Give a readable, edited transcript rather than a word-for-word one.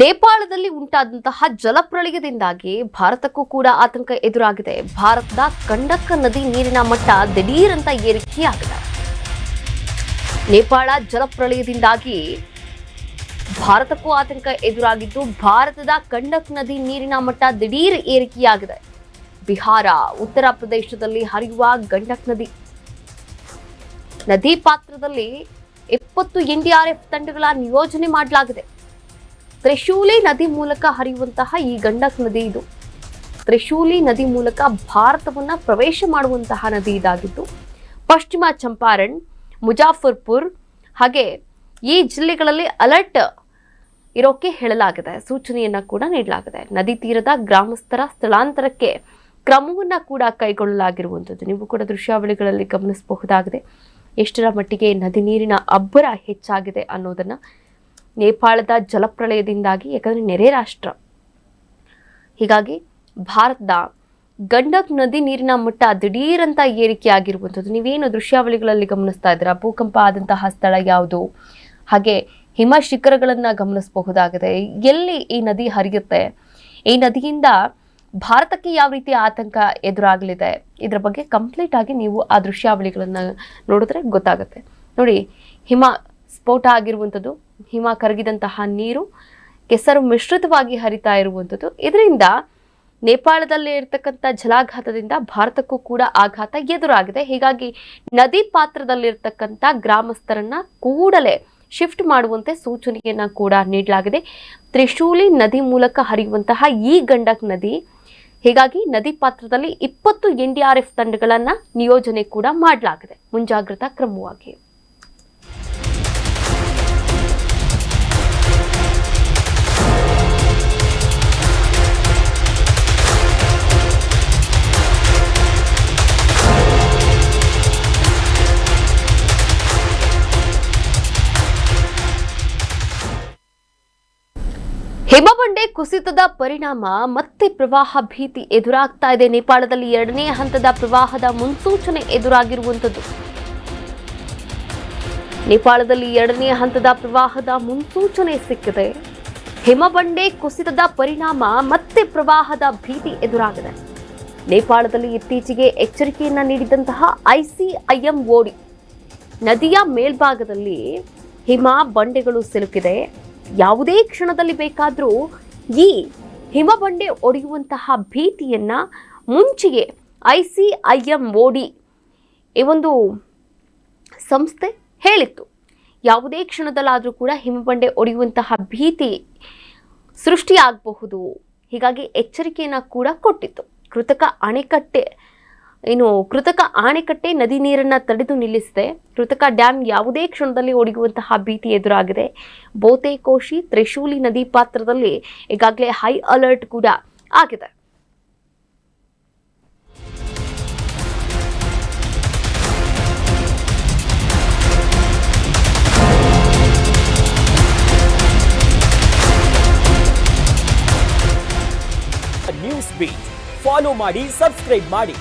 ನೇಪಾಳದಲ್ಲಿ ಉಂಟಾದಂತಹ ಜಲಪ್ರಳಯದಿಂದಾಗಿ ಭಾರತಕ್ಕೂ ಕೂಡ ಆತಂಕ ಎದುರಾಗಿದೆ. ಭಾರತದ ಗಂಡಕ ನದಿ ನೀರಿನ ಮಟ್ಟ ದಿಢೀರಂತ ಏರಿಕೆಯಾಗಿದೆ. ನೇಪಾಳ ಜಲಪ್ರಳಯದಿಂದಾಗಿ ಭಾರತಕ್ಕೂ ಆತಂಕ ಎದುರಾಗಿದ್ದು, ಭಾರತದ ಗಂಡಕ್ ನದಿ ನೀರಿನ ಮಟ್ಟ ದಿಢೀರ್ ಏರಿಕೆಯಾಗಿದೆ. ಬಿಹಾರ, ಉತ್ತರ ಪ್ರದೇಶದಲ್ಲಿ ಹರಿಯುವ ಗಂಡಕ್ ನದಿ ಪಾತ್ರದಲ್ಲಿ 20 NDRF ತಂಡಗಳ ನಿಯೋಜನೆ ಮಾಡಲಾಗಿದೆ. ತ್ರಿಶೂಲಿ ನದಿ ಮೂಲಕ ಹರಿಯುವಂತಹ ಈ ಗಂಡಕ್ ನದಿ ಇದು. ತ್ರಿಶೂಲಿ ನದಿ ಮೂಲಕ ಭಾರತವನ್ನ ಪ್ರವೇಶ ಮಾಡುವಂತಹ ನದಿ ಇದಾಗಿದ್ದು, ಪಶ್ಚಿಮ ಚಂಪಾರಣ್, ಮುಜಾಫರ್ಪುರ್ ಹಾಗೆ ಈ ಜಿಲ್ಲೆಗಳಲ್ಲಿ ಅಲರ್ಟ್ ಇರೋಕೆ ಹೇಳಲಾಗಿದೆ. ಸೂಚನೆಯನ್ನ ಕೂಡ ನೀಡಲಾಗಿದೆ. ನದಿ ತೀರದ ಗ್ರಾಮಸ್ಥರ ಸ್ಥಳಾಂತರಕ್ಕೆ ಕ್ರಮವನ್ನ ಕೂಡ ಕೈಗೊಳ್ಳಲಾಗಿರುವಂಥದ್ದು ನೀವು ಕೂಡ ದೃಶ್ಯಾವಳಿಗಳಲ್ಲಿ ಗಮನಿಸಬಹುದಾಗಿದೆ. ಎಷ್ಟರ ಮಟ್ಟಿಗೆ ನದಿ ನೀರಿನ ಅಬ್ಬರ ಹೆಚ್ಚಾಗಿದೆ ಅನ್ನೋದನ್ನ ನೇಪಾಳದ ಜಲಪ್ರಳಯದಿಂದಾಗಿ, ಯಾಕಂದ್ರೆ ನೆರೆ ರಾಷ್ಟ್ರ, ಹೀಗಾಗಿ ಭಾರತದ ಗಂಡಕ್ ನದಿ ನೀರಿನ ಮಟ್ಟ ದಿಢೀರಂತ ಏರಿಕೆಯಾಗಿರುವಂಥದ್ದು ನೀವೇನು ದೃಶ್ಯಾವಳಿಗಳಲ್ಲಿ ಗಮನಿಸ್ತಾ ಇದ್ದೀರಾ. ಭೂಕಂಪ ಆದಂತಹ ಸ್ಥಳ ಯಾವುದು, ಹಾಗೆ ಹಿಮ ಶಿಖರಗಳನ್ನ ಗಮನಿಸಬಹುದಾಗಿದೆ. ಎಲ್ಲಿ ಈ ನದಿ ಹರಿಯುತ್ತೆ, ಈ ನದಿಯಿಂದ ಭಾರತಕ್ಕೆ ಯಾವ ರೀತಿ ಆತಂಕ ಎದುರಾಗಲಿದೆ, ಇದರ ಬಗ್ಗೆ ಕಂಪ್ಲೀಟ್ ಆಗಿ ನೀವು ಆ ದೃಶ್ಯಾವಳಿಗಳನ್ನ ನೋಡಿದ್ರೆ ಗೊತ್ತಾಗುತ್ತೆ. ನೋಡಿ, ಹಿಮ ಸ್ಫೋಟ ಆಗಿರುವಂಥದ್ದು, ಹಿಮ ಕರಗಿದಂತಹ ನೀರು ಕೆಸರು ಮಿಶ್ರಿತವಾಗಿ ಹರಿತಾ ಇರುವಂಥದ್ದು. ಇದರಿಂದ ನೇಪಾಳದಲ್ಲಿ ಇರ್ತಕ್ಕಂಥ ಜಲಾಘಾತದಿಂದ ಭಾರತಕ್ಕೂ ಕೂಡ ಆಘಾತ ಎದುರಾಗಿದೆ. ಹೀಗಾಗಿ ನದಿ ಪಾತ್ರದಲ್ಲಿರ್ತಕ್ಕಂಥ ಗ್ರಾಮಸ್ಥರನ್ನ ಕೂಡಲೇ ಶಿಫ್ಟ್ ಮಾಡುವಂತೆ ಸೂಚನೆಯನ್ನ ಕೂಡ ನೀಡಲಾಗಿದೆ. ತ್ರಿಶೂಲಿ ನದಿ ಮೂಲಕ ಹರಿಯುವಂತಹ ಈ ಗಂಡಕ್ ನದಿ, ಹೀಗಾಗಿ ನದಿ ಪಾತ್ರದಲ್ಲಿ 20 NDRF ತಂಡಗಳನ್ನ ನಿಯೋಜನೆ ಕೂಡ ಮಾಡಲಾಗಿದೆ ಮುಂಜಾಗ್ರತಾ ಕ್ರಮವಾಗಿ. ಹಿಮಬಂಡೆ ಕುಸಿತದ ಪರಿಣಾಮ ಮತ್ತೆ ಪ್ರವಾಹ ಭೀತಿ ಎದುರಾಗ್ತಾ ಇದೆ. ನೇಪಾಳದಲ್ಲಿ 2ನೇ ಹಂತದ ಪ್ರವಾಹದ ಮುನ್ಸೂಚನೆ ಎದುರಾಗಿರುವಂಥದ್ದು. ನೇಪಾಳದಲ್ಲಿ 2ನೇ ಹಂತದ ಪ್ರವಾಹದ ಮುನ್ಸೂಚನೆ ಸಿಕ್ಕಿದೆ. ಹಿಮಬಂಡೆ ಕುಸಿತದ ಪರಿಣಾಮ ಮತ್ತೆ ಪ್ರವಾಹದ ಭೀತಿ ಎದುರಾಗಿದೆ. ನೇಪಾಳದಲ್ಲಿ ಇತ್ತೀಚೆಗೆ ಎಚ್ಚರಿಕೆಯನ್ನ ನೀಡಿದಂತಹ ICIMOD ನದಿಯ ಮೇಲ್ಭಾಗದಲ್ಲಿ ಹಿಮ ಬಂಡೆಗಳು ಸಿಲುಕಿದೆ. ಯಾವುದೇ ಕ್ಷಣದಲ್ಲಿ ಬೇಕಾದರೂ ಈ ಹಿಮಬಂಡೆ ಒಡೆಯುವಂತಹ ಭೀತಿಯನ್ನ ಮುಂಚೆಯೇ ICIMOD ಈ ಒಂದು ಸಂಸ್ಥೆ ಹೇಳಿತ್ತು. ಯಾವುದೇ ಕ್ಷಣದಲ್ಲಾದರೂ ಕೂಡ ಹಿಮಬಂಡೆ ಒಡೆಯುವಂತಹ ಭೀತಿ ಸೃಷ್ಟಿಯಾಗಬಹುದು, ಹೀಗಾಗಿ ಎಚ್ಚರಿಕೆಯನ್ನ ಕೂಡ ಕೊಟ್ಟಿತ್ತು. ಕೃತಕ ಆಣೆಕಟ್ಟೆ ನದಿ ನೀರನ್ನ ತಡೆದು ನಿಲ್ಲಿಸಿದೆ. ಕೃತಕ ಡ್ಯಾಮ್ ಯಾವುದೇ ಕ್ಷಣದಲ್ಲಿ ಒಡೆಯುವಂತಹ ಭೀತಿ ಎದುರಾಗಿದೆ. ಬೋತೆಕೋಶಿ, ತ್ರಿಶೂಲಿ ನದಿ ಪಾತ್ರದಲ್ಲಿ ಈಗಾಗಲೇ ಹೈ ಅಲರ್ಟ್ ಕೂಡ ಆಗಿದೆ. ನ್ಯೂಸ್ ಬೀಟ್ ಫಾಲೋ ಮಾಡಿ, ಸಬ್ಸ್ಕ್ರೈಬ್ ಮಾಡಿ.